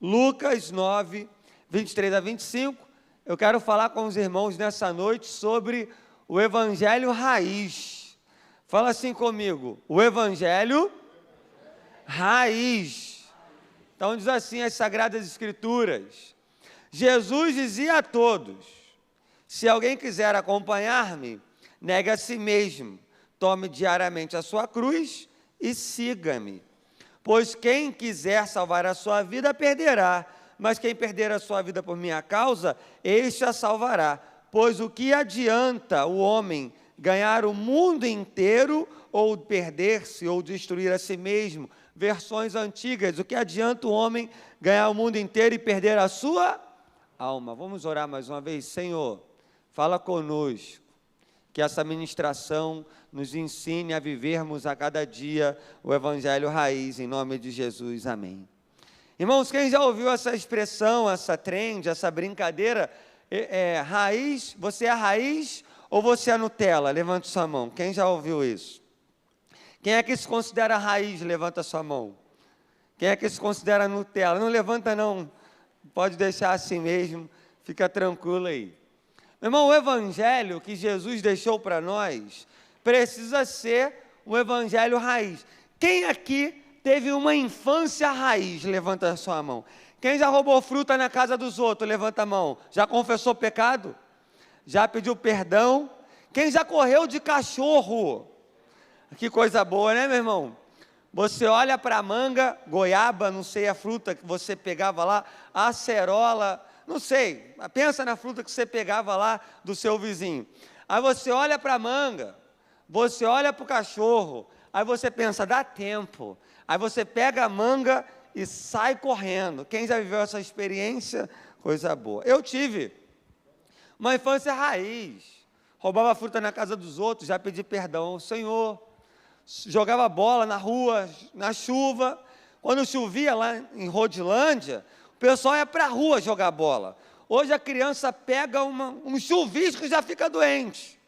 Lucas 9, 23 a 25. Eu quero falar com os irmãos nessa noite sobre o Evangelho Raiz. Fala assim comigo, o Evangelho Raiz. Então diz assim as Sagradas Escrituras: Jesus dizia a todos: se alguém quiser acompanhar-me, negue a si mesmo, tome diariamente a sua cruz e siga-me. Pois quem quiser salvar a sua vida, perderá, mas quem perder a sua vida por minha causa, este a salvará. Pois o que adianta o homem ganhar o mundo inteiro, ou perder-se, ou destruir a si mesmo? Versões antigas: o que adianta o homem ganhar o mundo inteiro e perder a sua alma? Vamos orar mais uma vez. Senhor, fala conosco, que essa ministração nos ensine a vivermos a cada dia o Evangelho Raiz, em nome de Jesus, amém. Irmãos, quem já ouviu essa expressão, essa trend, essa brincadeira, raiz, você é raiz ou você é Nutella? Levante sua mão, quem já ouviu isso? Quem é que se considera raiz? Levanta sua mão. Quem é que se considera Nutella? Não levanta não, pode deixar assim mesmo, fica tranquilo aí. Meu irmão, o Evangelho que Jesus deixou para nós precisa ser um Evangelho raiz. Quem aqui teve uma infância raiz? Levanta a sua mão. Quem já roubou fruta na casa dos outros? Levanta a mão. Já confessou pecado? Já pediu perdão? Quem já correu de cachorro? Que coisa boa, né, meu irmão? Você olha para a manga, goiaba, não sei a fruta que você pegava lá, acerola, não sei, pensa na fruta que você pegava lá do seu vizinho. Aí você olha para a manga, você olha para o cachorro, aí você pensa, dá tempo. Aí você pega a manga e sai correndo. Quem já viveu essa experiência? Coisa boa. Eu tive uma infância raiz. Roubava fruta na casa dos outros, já pedi perdão. Senhor, jogava bola na rua, na chuva. Quando chovia lá em Rodilândia, o pessoal ia para a rua jogar bola. Hoje a criança pega um chuvisco e já fica doente.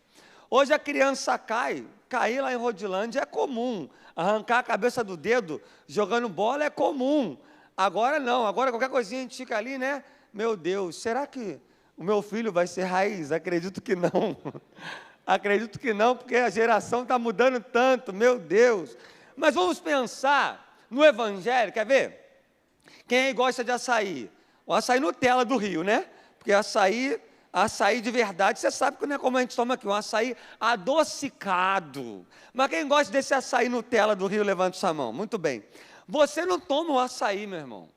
Hoje a criança cair lá em Rodilândia é comum. Arrancar a cabeça do dedo jogando bola é comum. Agora não, agora qualquer coisinha a gente fica ali, né? Meu Deus, será que o meu filho vai ser raiz? Acredito que não. Acredito que não, porque a geração está mudando tanto, meu Deus. Mas vamos pensar no Evangelho, quer ver? Quem aí gosta de açaí? O açaí Nutella do Rio, né? Porque açaí de verdade, você sabe que não é como a gente toma aqui, um açaí adocicado. Mas quem gosta desse açaí Nutella do Rio, levante sua mão. Muito bem. Você não toma o açaí, meu irmão.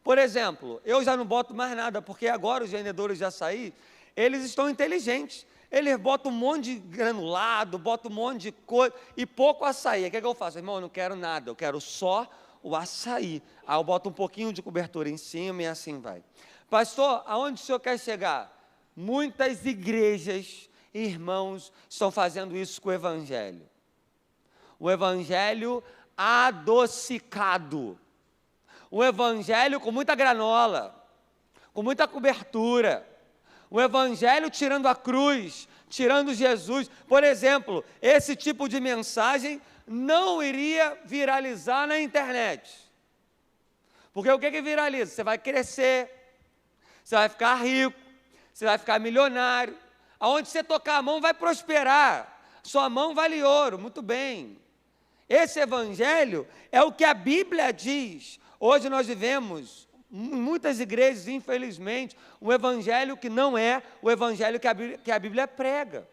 Por exemplo, eu já não boto mais nada, porque agora os vendedores de açaí, eles estão inteligentes. Eles botam um monte de granulado, botam um monte de coisa e pouco açaí. O que eu faço? Irmão, eu não quero nada, eu quero só o açaí. Aí eu boto um pouquinho de cobertura em cima e assim vai. Pastor, aonde o senhor quer chegar? Muitas igrejas, irmãos, estão fazendo isso com o Evangelho. O Evangelho adocicado. O Evangelho com muita granola, com muita cobertura. O Evangelho tirando a cruz, tirando Jesus. Por exemplo, esse tipo de mensagem não iria viralizar na internet. Porque o que viraliza? Você vai crescer, você vai ficar rico, você vai ficar milionário. Aonde você tocar a mão vai prosperar. Sua mão vale ouro, muito bem. Esse Evangelho é o que a Bíblia diz. Hoje nós vivemos em muitas igrejas, infelizmente, um Evangelho que não é o Evangelho que a Bíblia prega.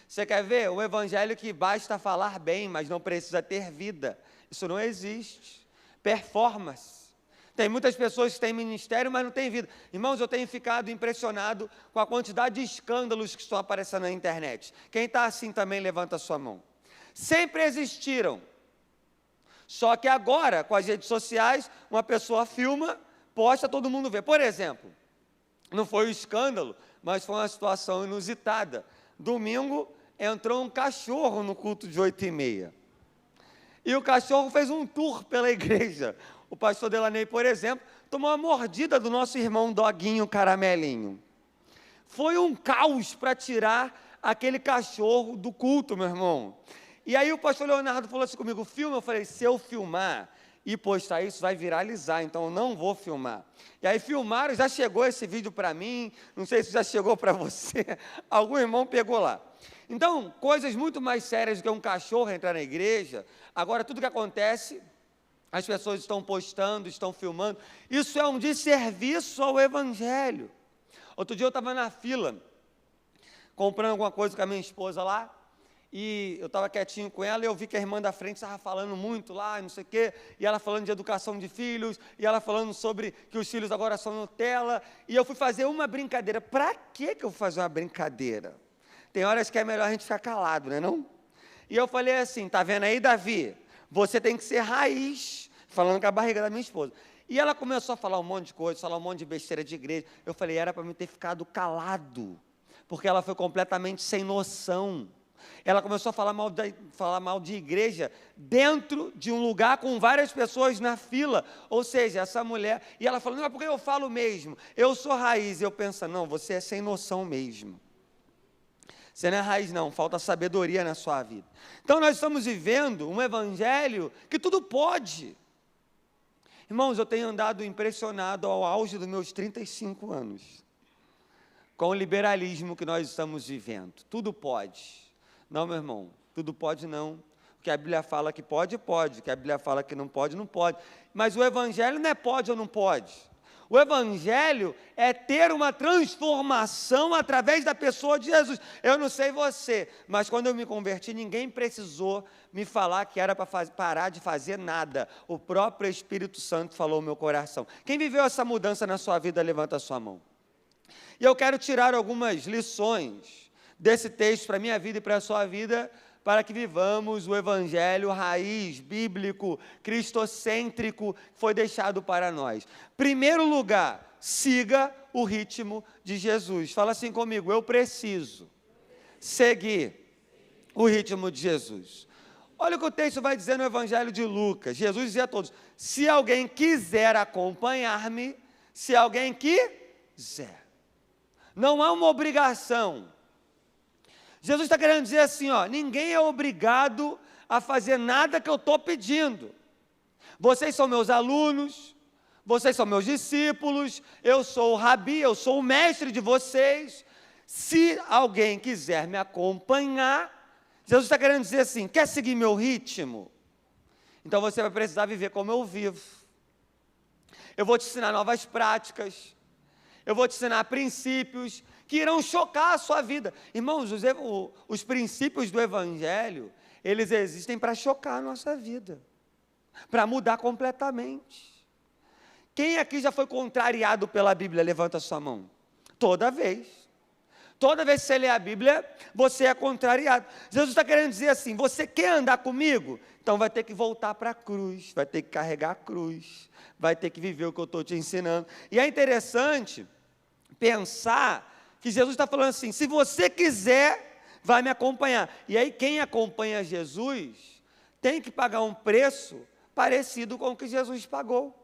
Você quer ver? Um Evangelho que basta falar bem, mas não precisa ter vida. Isso não existe. Performance. Tem muitas pessoas que têm ministério, mas não têm vida. Irmãos, eu tenho ficado impressionado com a quantidade de escândalos que estão aparecendo na internet. Quem está assim também, levanta a sua mão. Sempre existiram. Só que agora, com as redes sociais, uma pessoa filma, posta, todo mundo vê. Por exemplo, não foi um escândalo, mas foi uma situação inusitada. Domingo, entrou um cachorro no culto de 8h30. E o cachorro fez um tour pela igreja. O pastor Delaney, por exemplo, tomou uma mordida do nosso irmão Doguinho Caramelinho. Foi um caos para tirar aquele cachorro do culto, meu irmão. E aí o pastor Leonardo falou assim comigo, filma? Eu falei, se eu filmar, e postar isso, vai viralizar, então eu não vou filmar. E aí filmaram, já chegou esse vídeo para mim, não sei se já chegou para você, algum irmão pegou lá. Então, coisas muito mais sérias do que um cachorro entrar na igreja. Agora, tudo que acontece, as pessoas estão postando, estão filmando, isso é um desserviço ao Evangelho. Outro dia eu estava na fila, comprando alguma coisa com a minha esposa lá, e eu estava quietinho com ela, e eu vi que a irmã da frente estava falando muito lá, não sei o quê, e ela falando de educação de filhos, e ela falando sobre que os filhos agora são Nutella, e eu fui fazer uma brincadeira. Para que eu vou fazer uma brincadeira? Tem horas que é melhor a gente ficar calado, né não? E eu falei assim, tá vendo aí, Davi? Você tem que ser raiz, falando com a barriga da minha esposa. E ela começou a falar um monte de coisa, falar um monte de besteira de igreja. Eu falei, era para mim ter ficado calado, porque ela foi completamente sem noção. Ela começou a falar mal de igreja dentro de um lugar com várias pessoas na fila. Ou seja, essa mulher, e ela falou, não, é porque eu falo mesmo, eu sou raiz. E eu penso, não, você é sem noção mesmo. Você não é raiz não, falta sabedoria na sua vida. Então nós estamos vivendo um evangelho que tudo pode. Irmãos, eu tenho andado impressionado ao auge dos meus 35 anos, com o liberalismo que nós estamos vivendo. Tudo pode. Não, meu irmão, tudo pode não. O que a Bíblia fala que pode, pode. O que a Bíblia fala que não pode, não pode. Mas o evangelho não é pode ou não pode. O evangelho é ter uma transformação através da pessoa de Jesus. Eu não sei você, mas quando eu me converti, ninguém precisou me falar que era para parar de fazer nada. O próprio Espírito Santo falou no meu coração. Quem viveu essa mudança na sua vida, levanta a sua mão. E eu quero tirar algumas lições desse texto para a minha vida e para a sua vida, para que vivamos o evangelho raiz, bíblico, cristocêntrico, que foi deixado para nós. Primeiro lugar, siga o ritmo de Jesus. Fala assim comigo, eu preciso seguir o ritmo de Jesus. Olha o que o texto vai dizer no evangelho de Lucas. Jesus dizia a todos, se alguém quiser acompanhar-me, se alguém quiser. Não há uma obrigação. Jesus está querendo dizer assim, ó, ninguém é obrigado a fazer nada que eu estou pedindo. Vocês são meus alunos, vocês são meus discípulos, eu sou o rabi, eu sou o mestre de vocês. Se alguém quiser me acompanhar, Jesus está querendo dizer assim, quer seguir meu ritmo? Então você vai precisar viver como eu vivo. Eu vou te ensinar novas práticas, eu vou te ensinar princípios que irão chocar a sua vida. Irmãos, os princípios do evangelho, eles existem para chocar a nossa vida, para mudar completamente. Quem aqui já foi contrariado pela Bíblia? Levanta a sua mão. Toda vez. Toda vez que você lê a Bíblia, você é contrariado. Jesus está querendo dizer assim, você quer andar comigo? Então vai ter que voltar para a cruz, vai ter que carregar a cruz, vai ter que viver o que eu estou te ensinando. E é interessante pensar que Jesus está falando assim, se você quiser, vai me acompanhar. E aí quem acompanha Jesus, tem que pagar um preço parecido com o que Jesus pagou.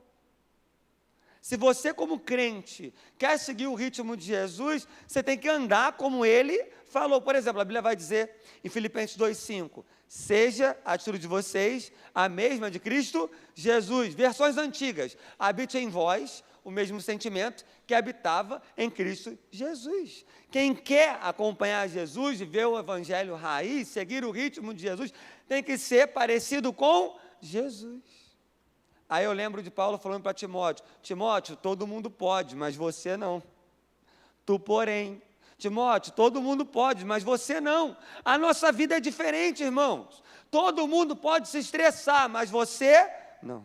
Se você como crente, quer seguir o ritmo de Jesus, você tem que andar como Ele falou. Por exemplo, a Bíblia vai dizer, em Filipenses 2,5, seja a atitude de vocês a mesma de Cristo Jesus. Versões antigas, habite em vós o mesmo sentimento que habitava em Cristo Jesus. Quem quer acompanhar Jesus e ver o evangelho raiz, seguir o ritmo de Jesus, tem que ser parecido com Jesus. Aí eu lembro de Paulo falando para Timóteo, Timóteo, todo mundo pode, mas você não. Tu, porém, Timóteo, todo mundo pode, mas você não. A nossa vida é diferente, irmãos. Todo mundo pode se estressar, mas você não.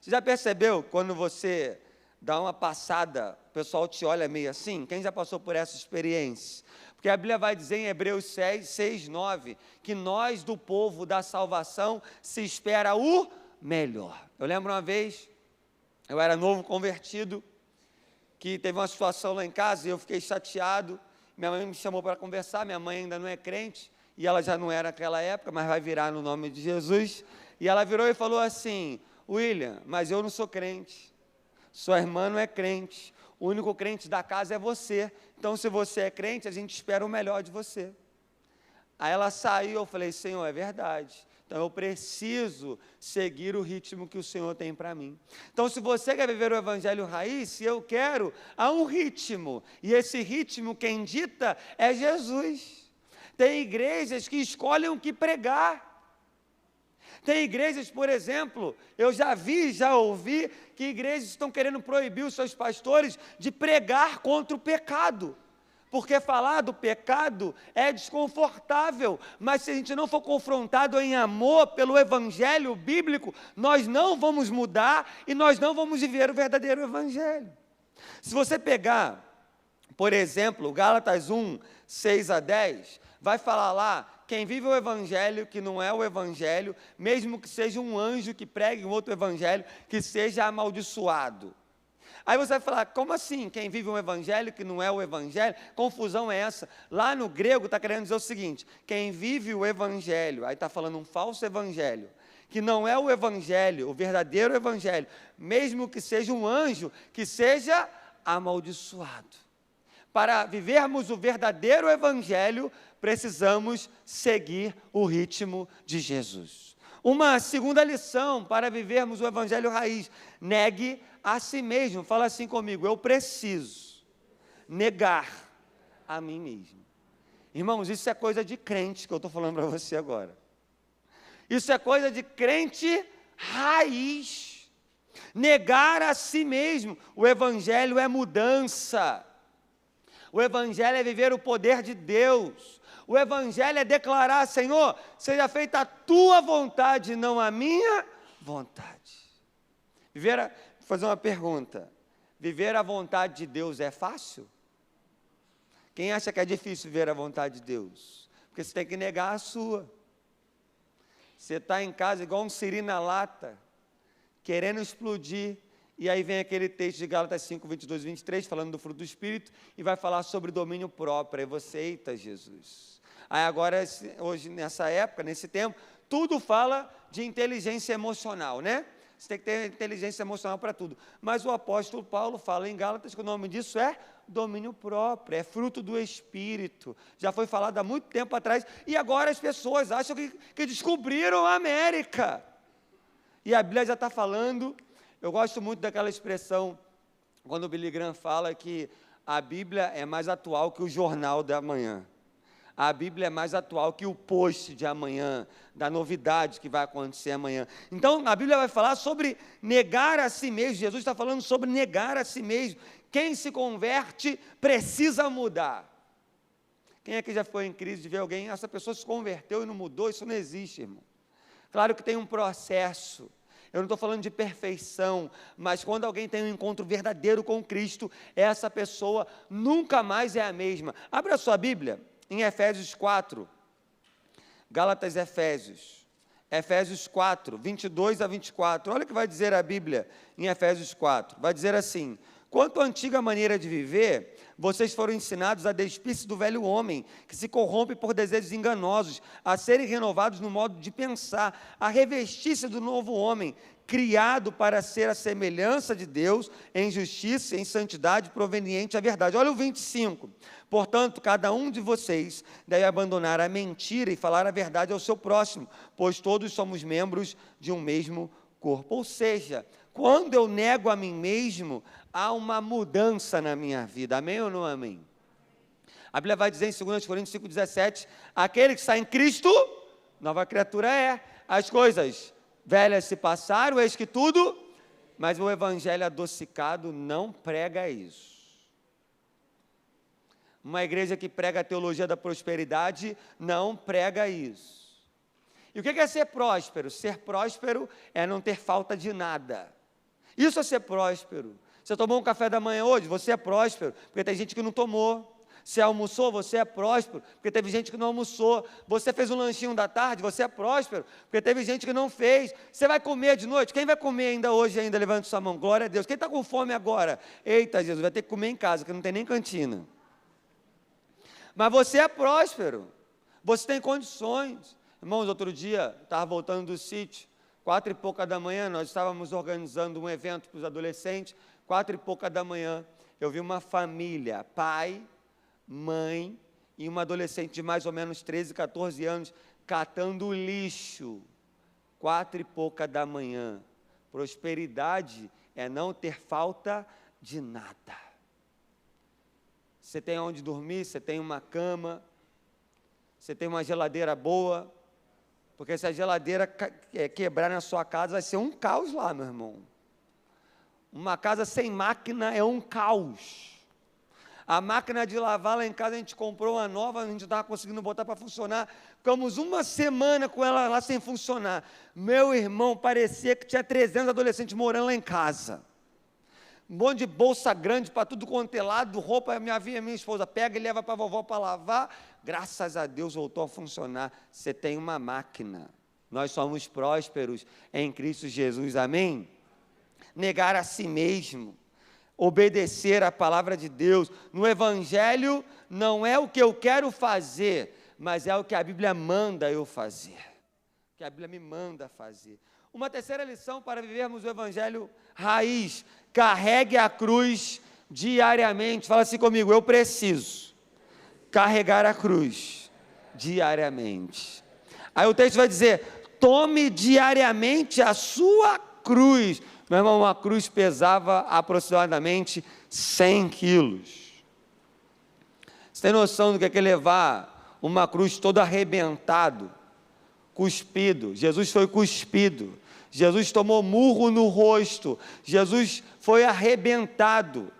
Você já percebeu quando você dá uma passada, o pessoal te olha meio assim? Quem já passou por essa experiência? Porque a Bíblia vai dizer em Hebreus 6, 9, que nós do povo da salvação se espera o melhor. Eu lembro uma vez, eu era novo convertido, que teve uma situação lá em casa e eu fiquei chateado. Minha mãe me chamou para conversar, minha mãe ainda não é crente, e ela já não era naquela época, mas vai virar no nome de Jesus. E ela virou e falou assim, William, mas eu não sou crente, sua irmã não é crente, o único crente da casa é você, então se você é crente, a gente espera o melhor de você. Aí ela saiu, eu falei, Senhor, é verdade, Então eu preciso seguir o ritmo que o Senhor tem para mim. Então, se você quer viver o evangelho raiz, se eu quero, há um ritmo. E esse ritmo quem dita é Jesus. Tem igrejas que escolhem o que pregar. Tem igrejas, por exemplo, eu já vi, já ouvi, que igrejas estão querendo proibir os seus pastores de pregar contra o pecado. Porque falar do pecado é desconfortável, mas se a gente não for confrontado em amor pelo evangelho bíblico, nós não vamos mudar e nós não vamos viver o verdadeiro evangelho. Se você pegar, por exemplo, Gálatas 1, 6 a 10, vai falar lá, quem vive o evangelho que não é o evangelho, mesmo que seja um anjo que pregue um outro evangelho, que seja amaldiçoado. Aí você vai falar, como assim? Quem vive um evangelho que não é o evangelho? Confusão é essa. Lá no grego está querendo dizer o seguinte, quem vive o evangelho, aí está falando um falso evangelho, que não é o evangelho, o verdadeiro evangelho, mesmo que seja um anjo, que seja amaldiçoado. Para vivermos o verdadeiro evangelho, precisamos seguir o ritmo de Jesus. Uma segunda lição para vivermos o evangelho raiz, negue a si mesmo. Fala assim comigo, eu preciso negar a mim mesmo. Irmãos, isso é coisa de crente que eu estou falando para você agora. Isso é coisa de crente raiz. Negar a si mesmo. O evangelho é mudança. O evangelho é viver o poder de Deus. O evangelho é declarar, Senhor, seja feita a tua vontade, não a minha vontade. Vou fazer uma pergunta. Viver a vontade de Deus é fácil? Quem acha que é difícil viver a vontade de Deus? Porque você tem que negar a sua. Você está em casa igual um siri na lata, querendo explodir. E aí vem aquele texto de Gálatas 5, 22, 23, falando do fruto do Espírito, e vai falar sobre domínio próprio. Aí você, eita Jesus. Aí agora, hoje, nessa época, nesse tempo, tudo fala de inteligência emocional, né? Você tem que ter inteligência emocional para tudo. Mas o apóstolo Paulo fala em Gálatas que o nome disso é domínio próprio, é fruto do Espírito. Já foi falado há muito tempo atrás, e agora as pessoas acham que descobriram a América. E a Bíblia já está falando. Eu gosto muito daquela expressão, quando o Billy Graham fala que a Bíblia é mais atual que o jornal da manhã. A Bíblia é mais atual que o post de amanhã, da novidade que vai acontecer amanhã. Então, a Bíblia vai falar sobre negar a si mesmo. Jesus está falando sobre negar a si mesmo. Quem se converte precisa mudar. Quem aqui já foi em crise de ver alguém, essa pessoa se converteu e não mudou? Isso não existe, irmão. Claro que tem um processo. Eu não estou falando de perfeição, mas quando alguém tem um encontro verdadeiro com Cristo, essa pessoa nunca mais é a mesma. Abra a sua Bíblia em Efésios 4, Gálatas Efésios 4, 22 a 24. Olha o que vai dizer a Bíblia em Efésios 4. Vai dizer assim, quanto à antiga maneira de viver, vocês foram ensinados a despir-se do velho homem, que se corrompe por desejos enganosos, a serem renovados no modo de pensar, a revestir-se do novo homem, criado para ser a semelhança de Deus, em justiça e em santidade proveniente da verdade. Olha o 25. Portanto, cada um de vocês deve abandonar a mentira e falar a verdade ao seu próximo, pois todos somos membros de um mesmo corpo. Ou seja, quando eu nego a mim mesmo, há uma mudança na minha vida. Amém ou não amém? A Bíblia vai dizer em 2 Coríntios 5,17, aquele que está em Cristo, nova criatura é. As coisas velhas se passaram, eis que tudo, mas o evangelho adocicado não prega isso. Uma igreja que prega a teologia da prosperidade não prega isso. E o que é ser próspero? Ser próspero é não ter falta de nada. Isso é ser próspero. Você tomou um café da manhã hoje, você é próspero, porque tem gente que não tomou. Você almoçou, você é próspero, porque teve gente que não almoçou. Você fez um lanchinho da tarde, você é próspero, porque teve gente que não fez. Você vai comer de noite? Quem vai comer ainda hoje, ainda levante sua mão? Glória a Deus. Quem está com fome agora? Eita, Jesus, vai ter que comer em casa, que não tem nem cantina. Mas você é próspero, você tem condições. Irmãos, outro dia, estava voltando do sítio, 4 e pouca da manhã, nós estávamos organizando um evento para os adolescentes, 4 e pouca da manhã, eu vi uma família, pai, mãe e uma adolescente de mais ou menos 13, 14 anos, catando lixo 4:pouca da manhã. Prosperidade é não ter falta de nada. Você tem onde dormir, você tem uma cama, você tem uma geladeira boa, porque se a geladeira quebrar na sua casa, vai ser um caos lá, meu irmão. Uma casa sem máquina é um caos. A máquina de lavar lá em casa, a gente comprou uma nova, a gente não estava conseguindo botar para funcionar. Ficamos uma semana com ela lá sem funcionar. Meu irmão, parecia que tinha 300 adolescentes morando lá em casa. Um monte de bolsa grande para tudo quanto é lado, roupa, minha esposa pega e leva para a vovó para lavar. Graças a Deus voltou a funcionar. Você tem uma máquina. Nós somos prósperos em Cristo Jesus, amém? Negar a si mesmo, obedecer à palavra de Deus. No Evangelho não é o que eu quero fazer, mas é o que a Bíblia manda eu fazer, o que a Bíblia me manda fazer. Uma terceira lição para vivermos o Evangelho raiz: carregue a cruz diariamente. Fala assim comigo: eu preciso carregar a cruz diariamente. Aí o texto vai dizer: tome diariamente a sua cruz. Meu irmão, uma cruz pesava aproximadamente 100 quilos. Você tem noção do que é levar uma cruz todo arrebentado, cuspido? Jesus foi cuspido, Jesus tomou murro no rosto, Jesus foi arrebentado,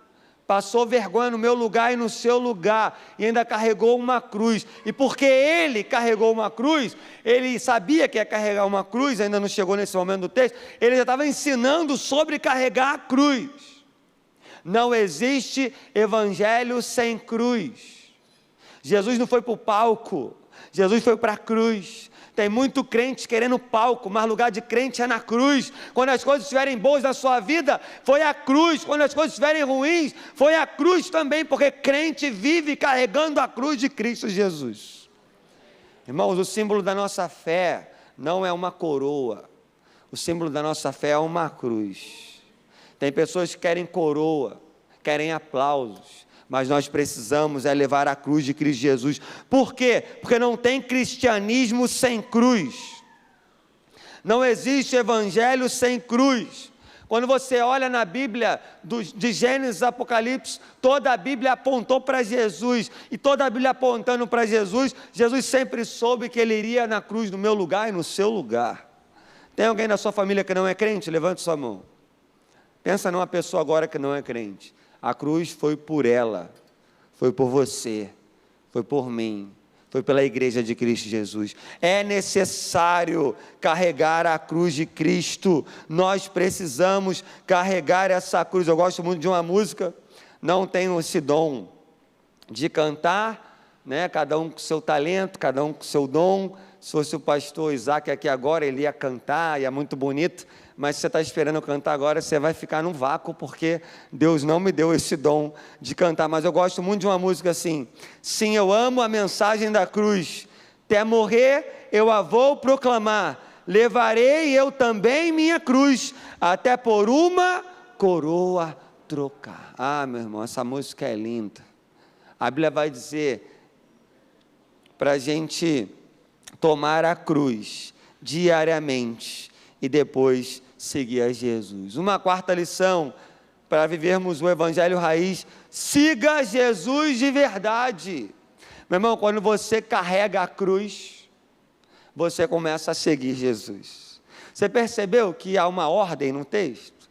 passou vergonha no meu lugar e no seu lugar, e ainda carregou uma cruz. E porque ele carregou uma cruz, ele sabia que ia carregar uma cruz, ainda não chegou nesse momento do texto, ele já estava ensinando sobre carregar a cruz. Não existe evangelho sem cruz. Jesus não foi para o palco, Jesus foi para a cruz. Tem muito crente querendo palco, mas lugar de crente é na cruz. Quando as coisas estiverem boas na sua vida, foi a cruz. Quando as coisas estiverem ruins, foi a cruz também, porque crente vive carregando a cruz de Cristo Jesus. Irmãos, o símbolo da nossa fé não é uma coroa. O símbolo da nossa fé é uma cruz. Tem pessoas que querem coroa, querem aplausos, mas nós precisamos levar a cruz de Cristo Jesus. Por quê? Porque não tem cristianismo sem cruz. Não existe evangelho sem cruz. Quando você olha na Bíblia, de Gênesis a Apocalipse, toda a Bíblia apontou para Jesus. E toda a Bíblia apontando para Jesus, Jesus sempre soube que Ele iria na cruz no meu lugar e no seu lugar. Tem alguém na sua família que não é crente? Levante sua mão. Pensa numa pessoa agora que não é crente. A cruz foi por ela, foi por você, foi por mim, foi pela igreja de Cristo Jesus. É necessário carregar a cruz de Cristo. Nós precisamos carregar essa cruz. Eu gosto muito de uma música, não tenho esse dom de cantar, né? Cada um com seu talento, cada um com seu dom. Se fosse o pastor Isaac aqui agora, ele ia cantar, e é muito bonito. Mas se você está esperando eu cantar agora, você vai ficar num vácuo, porque Deus não me deu esse dom de cantar. Mas eu gosto muito de uma música assim: sim, eu amo a mensagem da cruz, até morrer eu a vou proclamar, levarei eu também minha cruz, até por uma coroa trocar. Ah, meu irmão, essa música é linda. A Bíblia vai dizer para a gente tomar a cruz diariamente e depois seguir a Jesus. Uma quarta lição para vivermos o evangelho raiz: siga Jesus de verdade. Meu irmão, quando você carrega a cruz, você começa a seguir Jesus. Você percebeu que há uma ordem no texto?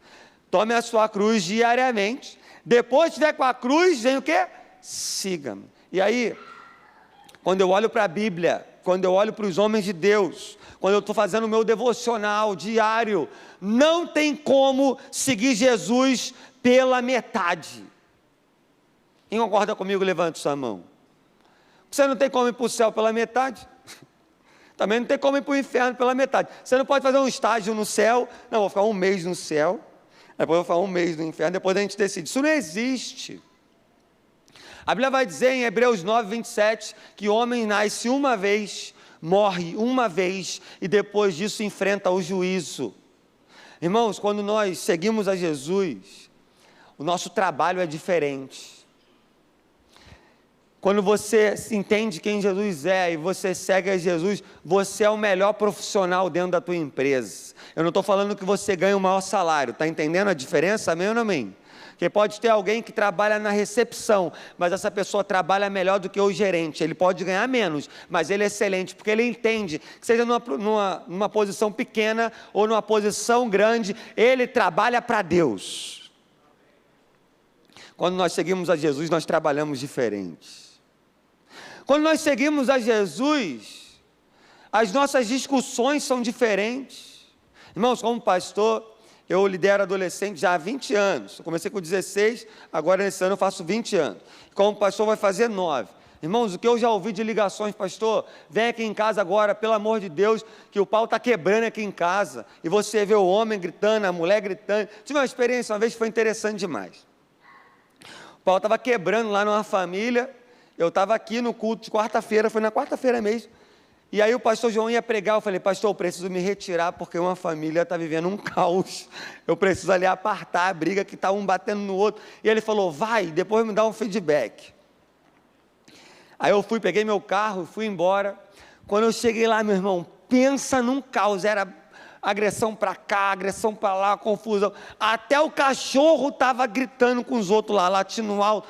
Tome a sua cruz diariamente, depois que estiver com a cruz, vem o quê? Siga-me. E aí, quando eu olho para a Bíblia, quando eu olho para os homens de Deus, quando eu estou fazendo o meu devocional diário, não tem como seguir Jesus pela metade. Quem concorda comigo, levante sua mão. Você não tem como ir para o céu pela metade, também não tem como ir para o inferno pela metade. Você não pode fazer um estágio no céu, não, vou ficar um mês no céu, depois vou ficar um mês no inferno, depois a gente decide. Isso não existe. A Bíblia vai dizer em Hebreus 9, 27, que o homem nasce uma vez, morre uma vez, e depois disso enfrenta o juízo. Irmãos, quando nós seguimos a Jesus, o nosso trabalho é diferente. Quando você entende quem Jesus é e você segue a Jesus, você é o melhor profissional dentro da tua empresa. Eu não estou falando que você ganha o maior salário, está entendendo a diferença? Amém ou não amém? Porque pode ter alguém que trabalha na recepção, mas essa pessoa trabalha melhor do que o gerente. Ele pode ganhar menos, mas ele é excelente, porque ele entende que seja numa posição pequena ou numa posição grande, ele trabalha para Deus. Quando nós seguimos a Jesus, nós trabalhamos diferente. Quando nós seguimos a Jesus, as nossas discussões são diferentes. Irmãos, como pastor, eu lidero adolescente já há 20 anos. Eu comecei com 16, agora nesse ano eu faço 20 anos. Como pastor vai fazer 9. Irmãos, o que eu já ouvi de ligações, pastor, vem aqui em casa agora, pelo amor de Deus, que o pau está quebrando aqui em casa. E você vê o homem gritando, a mulher gritando. Tive uma experiência uma vez que foi interessante demais. O pau estava quebrando lá numa família. Eu estava aqui no culto de quarta-feira, foi na quarta-feira mesmo, e aí o pastor João ia pregar, eu falei, pastor, eu preciso me retirar, porque uma família está vivendo um caos, eu preciso ali apartar a briga que está um batendo no outro, e ele falou, vai, depois me dá um feedback. Aí eu fui, peguei meu carro, fui embora. Quando eu cheguei lá, meu irmão, pensa num caos, era agressão para cá, agressão para lá, confusão, até o cachorro estava gritando com os outros lá, latindo alto,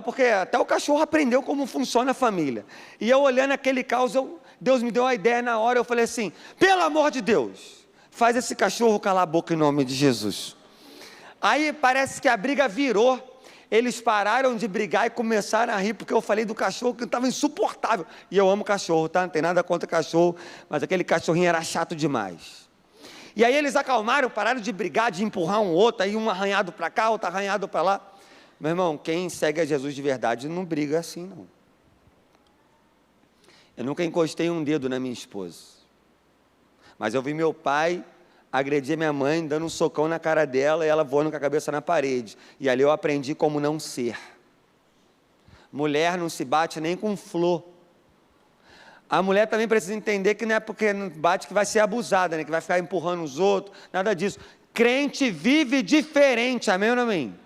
porque até o cachorro aprendeu como funciona a família. E eu olhando aquele caos, Deus me deu uma ideia na hora, eu falei assim, pelo amor de Deus, faz esse cachorro calar a boca em nome de Jesus. Aí parece que a briga virou, eles pararam de brigar e começaram a rir, porque eu falei do cachorro que estava insuportável. E eu amo cachorro, tá? Não tem nada contra cachorro, mas aquele cachorrinho era chato demais. E aí eles acalmaram, pararam de brigar, de empurrar um outro, aí um arranhado para cá, outro arranhado para lá. Meu irmão, quem segue a Jesus de verdade não briga assim, não. Eu nunca encostei um dedo na minha esposa, mas eu vi meu pai agredir minha mãe, dando um socão na cara dela e ela voando com a cabeça na parede, e ali eu aprendi como não ser. Mulher não se bate nem com flor. A mulher também precisa entender que não é porque não bate que vai ser abusada, né? Que vai ficar empurrando os outros, nada disso. Crente vive diferente, amém ou não amém?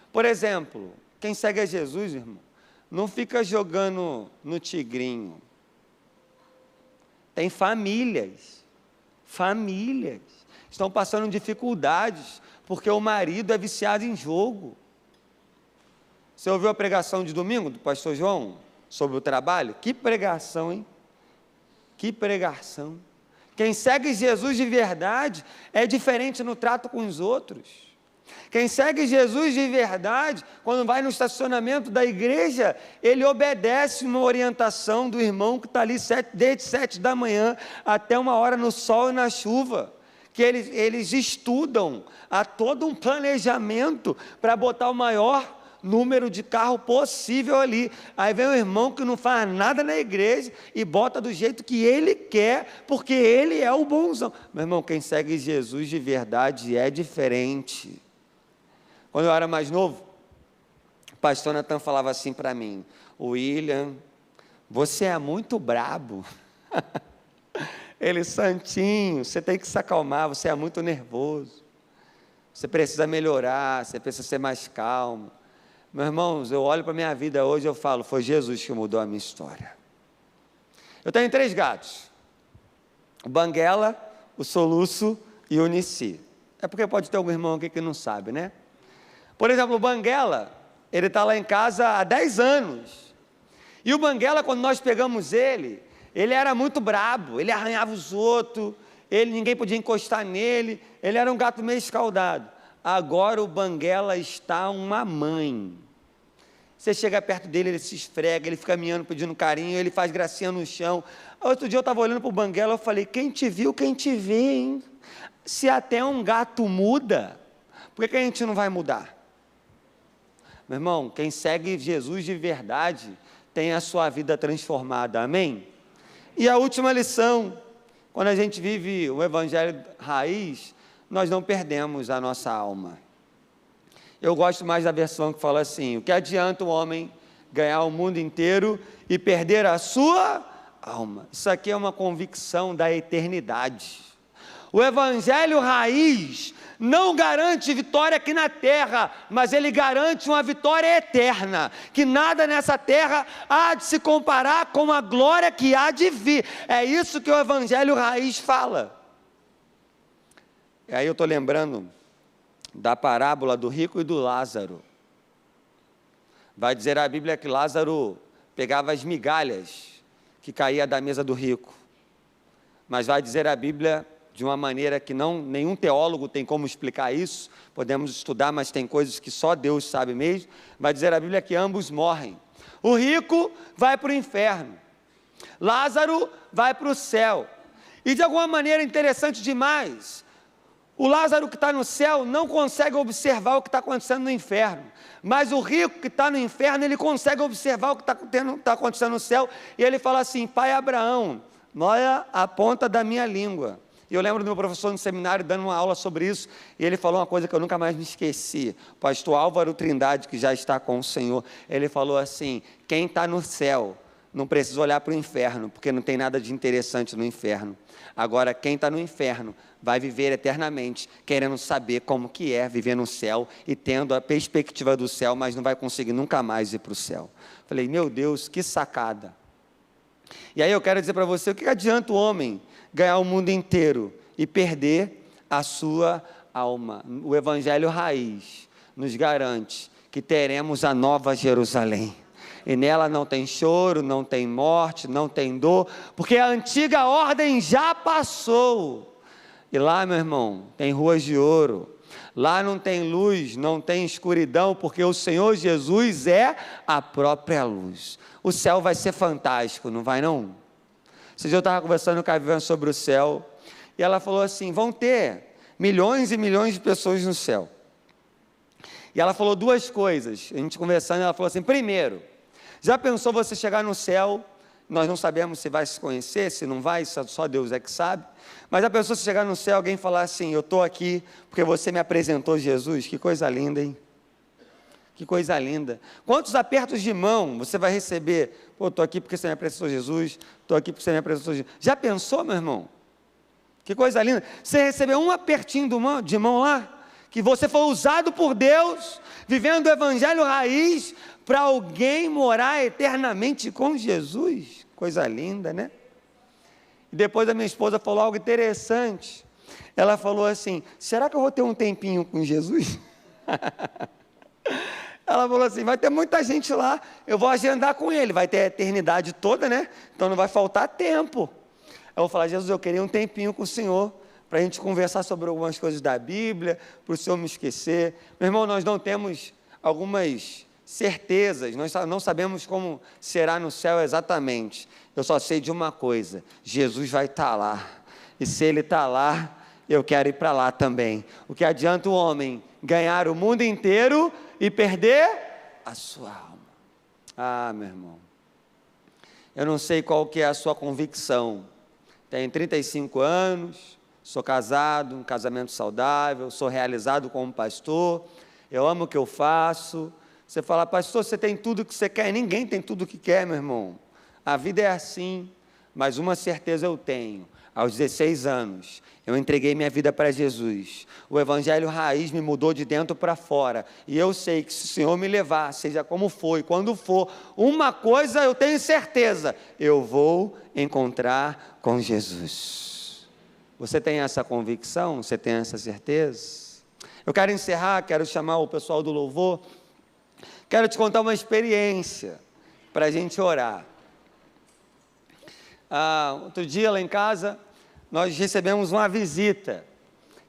Por exemplo, quem segue a Jesus, irmão, não fica jogando no tigrinho. Tem famílias estão passando dificuldades, porque o marido é viciado em jogo. Você ouviu a pregação de domingo do pastor João, sobre o trabalho? Que pregação, hein? Que pregação. Quem segue Jesus de verdade, é diferente no trato com os outros. Quem segue Jesus de verdade, quando vai no estacionamento da igreja, ele obedece uma orientação do irmão que está ali desde 7 da manhã até 1 hora no sol e na chuva, que eles estudam a todo um planejamento para botar o maior número de carro possível ali. Aí vem o irmão que não faz nada na igreja e bota do jeito que ele quer, porque ele é o bonzão. Meu irmão, quem segue Jesus de verdade é diferente. Quando eu era mais novo, o pastor Natan falava assim para mim, William, você é muito brabo. Ele, santinho, você tem que se acalmar, você é muito nervoso. Você precisa melhorar, você precisa ser mais calmo. Meus irmãos, eu olho para a minha vida hoje e eu falo, foi Jesus que mudou a minha história. Eu tenho 3 gatos, o Banguela, o Soluço e o Nissi. É porque pode ter algum irmão aqui que não sabe, né? Por exemplo, o Banguela, ele está lá em casa há 10 anos. E o Banguela, quando nós pegamos ele era muito brabo, ele arranhava os outros, ninguém podia encostar nele, ele era um gato meio escaldado. Agora o Banguela está uma mãe. Você chega perto dele, ele se esfrega, ele fica miando, pedindo carinho, ele faz gracinha no chão. Outro dia eu estava olhando para o Banguela, eu falei, quem te viu, quem te vê, hein? Se até um gato muda, por que a gente não vai mudar? Meu irmão, quem segue Jesus de verdade, tem a sua vida transformada, amém? E a última lição, quando a gente vive o evangelho raiz, nós não perdemos a nossa alma. Eu gosto mais da versão que fala assim, o que adianta o homem ganhar o mundo inteiro e perder a sua alma? Isso aqui é uma convicção da eternidade. O evangelho raiz não garante vitória aqui na terra, mas ele garante uma vitória eterna, que nada nessa terra há de se comparar com a glória que há de vir. É isso que o evangelho raiz fala. E aí eu estou lembrando da parábola do rico e do Lázaro. Vai dizer a Bíblia que Lázaro pegava as migalhas que caía da mesa do rico, mas vai dizer a Bíblia de uma maneira que nenhum teólogo tem como explicar isso, podemos estudar, mas tem coisas que só Deus sabe mesmo. Vai dizer a Bíblia que ambos morrem. O rico vai para o inferno, Lázaro vai para o céu. E de alguma maneira interessante demais, o Lázaro que está no céu não consegue observar o que está acontecendo no inferno, mas o rico que está no inferno, ele consegue observar o que está acontecendo no céu, e ele fala assim: pai Abraão, olha a ponta da minha língua. E eu lembro do meu professor no seminário dando uma aula sobre isso, e ele falou uma coisa que eu nunca mais me esqueci. O pastor Álvaro Trindade, que já está com o Senhor, ele falou assim: quem está no céu não precisa olhar para o inferno, porque não tem nada de interessante no inferno. Agora, quem está no inferno vai viver eternamente, querendo saber como que é viver no céu, e tendo a perspectiva do céu, mas não vai conseguir nunca mais ir para o céu. Falei, meu Deus, que sacada. E aí eu quero dizer para você, o que adianta o homem ganhar o mundo inteiro e perder a sua alma? O evangelho raiz nos garante que teremos a nova Jerusalém, e nela não tem choro, não tem morte, não tem dor, porque a antiga ordem já passou. E lá, meu irmão, tem ruas de ouro, lá não tem luz, não tem escuridão, porque o Senhor Jesus é a própria luz. O céu vai ser fantástico, não vai não? Esse dia eu estava conversando com a Viviane sobre o céu, e ela falou assim, vão ter milhões e milhões de pessoas no céu. E ela falou duas coisas, a gente conversando, ela falou assim, primeiro, já pensou você chegar no céu, nós não sabemos se vai se conhecer, se não vai, só Deus é que sabe, mas já pensou se chegar no céu, alguém falar assim, eu estou aqui porque você me apresentou Jesus? Que coisa linda, hein? Que coisa linda. Quantos apertos de mão você vai receber? Pô, estou aqui porque você me apresentou Jesus, estou aqui porque você me apresentou Jesus. Já pensou, meu irmão? Que coisa linda. Você recebeu um apertinho de mão lá, que você foi usado por Deus, vivendo o evangelho raiz, para alguém morar eternamente com Jesus. Coisa linda, né? E depois a minha esposa falou algo interessante. Ela falou assim, será que eu vou ter um tempinho com Jesus? Ela falou assim, vai ter muita gente lá, eu vou agendar com ele, vai ter a eternidade toda, né? Então não vai faltar tempo. Eu vou falar, Jesus, eu queria um tempinho com o Senhor, para a gente conversar sobre algumas coisas da Bíblia, para o Senhor me esquecer. Meu irmão, nós não temos algumas certezas, nós não sabemos como será no céu exatamente. Eu só sei de uma coisa, Jesus vai estar lá, e se Ele está lá, eu quero ir para lá também. O que adianta o homem ganhar o mundo inteiro e perder a sua alma? Ah, meu irmão, eu não sei qual que é a sua convicção. Tenho 35 anos, sou casado, um casamento saudável, sou realizado como pastor, eu amo o que eu faço. Você fala, pastor, você tem tudo o que você quer? Ninguém tem tudo o que quer, meu irmão. A vida é assim, mas uma certeza eu tenho. Aos 16 anos, eu entreguei minha vida para Jesus. O evangelho raiz me mudou de dentro para fora. E eu sei que se o Senhor me levar, seja como for e quando for, uma coisa eu tenho certeza, eu vou encontrar com Jesus. Você tem essa convicção? Você tem essa certeza? Eu quero encerrar, quero chamar o pessoal do louvor. Quero te contar uma experiência para a gente orar. Outro dia lá em casa, nós recebemos uma visita.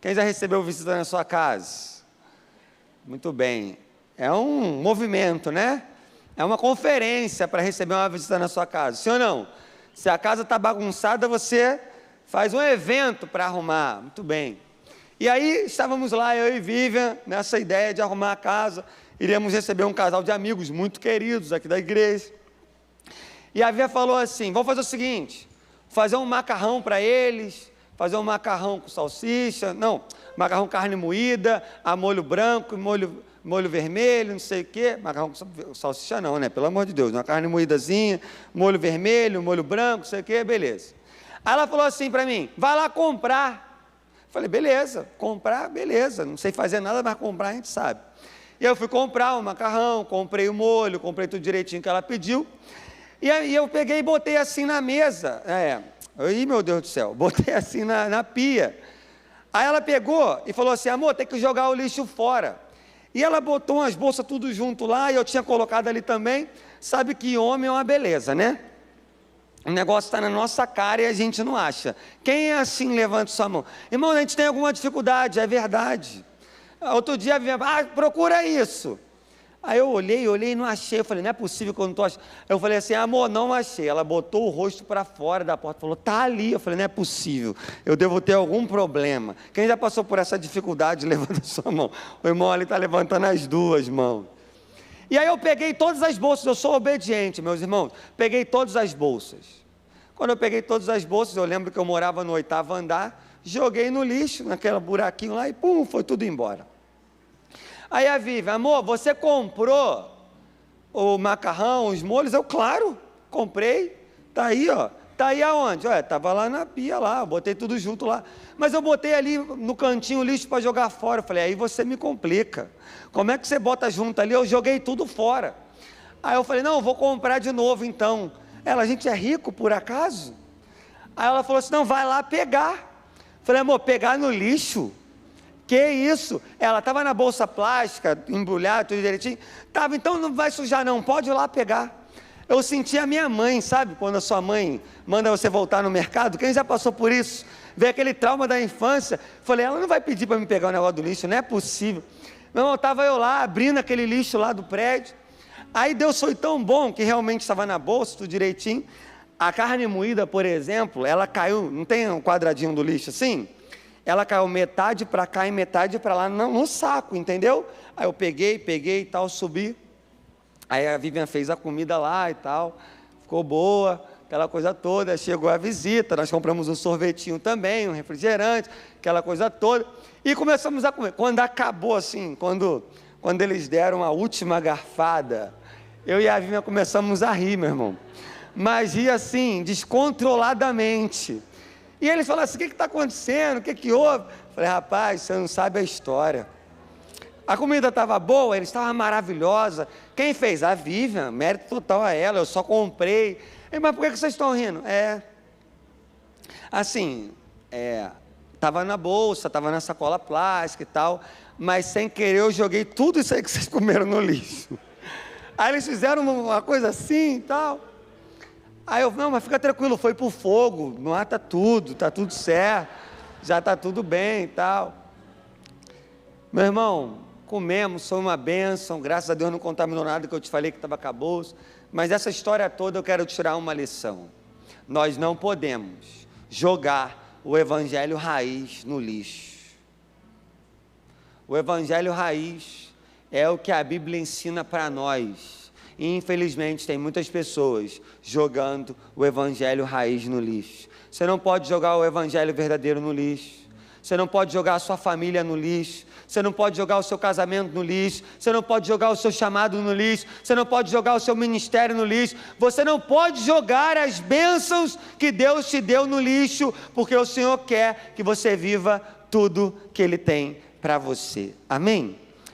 Quem já recebeu visita na sua casa? Muito bem. É um movimento, né? É uma conferência para receber uma visita na sua casa. Sim ou não? Se a casa está bagunçada, você faz um evento para arrumar. Muito bem. E aí, estávamos lá, eu e Vivian, nessa ideia de arrumar a casa. Iríamos receber um casal de amigos muito queridos aqui da igreja. E a Vivian falou assim, vamos fazer o seguinte, fazer um macarrão para eles, fazer um macarrão com salsicha, não, macarrão carne moída, a molho branco, molho vermelho, não sei o quê, macarrão com salsicha não, né, pelo amor de Deus, uma carne moídazinha, molho vermelho, molho branco, não sei o quê, beleza. Aí ela falou assim para mim, vai lá comprar, Falei, beleza, comprar, beleza, não sei fazer nada, mas comprar a gente sabe. E aí eu fui comprar o macarrão, comprei o molho, comprei tudo direitinho que ela pediu, e aí eu peguei e botei assim na mesa, aí meu Deus do céu, botei assim na pia. Aí ela pegou e falou assim, amor, tem que jogar o lixo fora. E ela botou umas bolsas tudo junto lá, e eu tinha colocado ali também. Sabe que homem é uma beleza, né? O negócio está na nossa cara e a gente não acha. Quem é assim, levante sua mão. Irmão, a gente tem alguma dificuldade, é verdade. Outro dia, procura isso. Aí eu olhei e não achei. Eu falei, não é possível que eu não estou achando. Eu falei assim, amor, não achei. Ela botou o rosto para fora da porta, falou, tá ali. Eu falei, não é possível, eu devo ter algum problema. Quem já passou por essa dificuldade, levanta sua mão. O irmão ali está levantando as duas mãos. E aí eu peguei todas as bolsas, eu sou obediente, meus irmãos. Peguei todas as bolsas. Quando eu peguei todas as bolsas, eu lembro que eu morava no 8º andar, joguei no lixo, naquele buraquinho lá, e pum, foi tudo embora. Aí a Vivian, amor, você comprou o macarrão, os molhos? Eu, claro, comprei, tá aí, ó. Tá aí aonde? Estava lá na pia, lá, eu botei tudo junto lá. Mas eu botei ali no cantinho o lixo para jogar fora. Eu falei, aí você me complica. Como é que você bota junto ali? Eu joguei tudo fora. Aí eu falei, não, eu vou comprar de novo então. Ela, a gente é rico por acaso? Aí ela falou assim, não, vai lá pegar. Eu falei, amor, pegar no lixo? Que isso? Ela estava na bolsa plástica, embrulhada, tudo direitinho. Tava, então não vai sujar não, pode ir lá pegar. Eu senti a minha mãe, sabe? Quando a sua mãe manda você voltar no mercado. Quem já passou por isso? Vê aquele trauma da infância. Falei, ela não vai pedir para me pegar o negócio do lixo, não é possível. Meu irmão, estava eu lá, abrindo aquele lixo lá do prédio. Aí Deus foi tão bom, que realmente estava na bolsa, tudo direitinho. A carne moída, por exemplo, ela caiu, não tem um quadradinho do lixo assim? Ela caiu metade para cá e metade para lá no saco, entendeu? Aí eu peguei e tal, subi. Aí a Vivian fez a comida lá e tal, ficou boa, aquela coisa toda. Chegou a visita, nós compramos um sorvetinho também, um refrigerante, aquela coisa toda. E começamos a comer. Quando acabou assim, quando eles deram a última garfada, eu e a Vivian começamos a rir, meu irmão. Mas rir assim, descontroladamente. E eles falaram assim, o que está acontecendo? O que houve? Eu falei, rapaz, você não sabe a história. A comida estava boa, eles estavam maravilhosa. Quem fez? A Vivian, mérito total a ela, eu só comprei. Mas por que vocês estão rindo? Assim, estava na bolsa, estava na sacola plástica e tal, mas sem querer eu joguei tudo isso aí que vocês comeram no lixo. Aí eles fizeram uma coisa assim e tal. Aí eu, não, mas fica tranquilo, foi pro fogo, não mata tudo, tá tudo certo, já tá tudo bem e tal. Meu irmão, comemos, foi uma bênção, graças a Deus não contaminou nada que eu te falei que estava acabouço, mas essa história toda eu quero tirar uma lição. Nós não podemos jogar o evangelho raiz no lixo. O evangelho raiz é o que a Bíblia ensina para nós. E infelizmente tem muitas pessoas jogando o evangelho raiz no lixo. Você não pode jogar o evangelho verdadeiro no lixo. Você não pode jogar a sua família no lixo. Você não pode jogar o seu casamento no lixo. Você não pode jogar o seu chamado no lixo. Você não pode jogar o seu ministério no lixo. Você não pode jogar as bênçãos que Deus te deu no lixo, porque o Senhor quer que você viva tudo que Ele tem para você. Amém?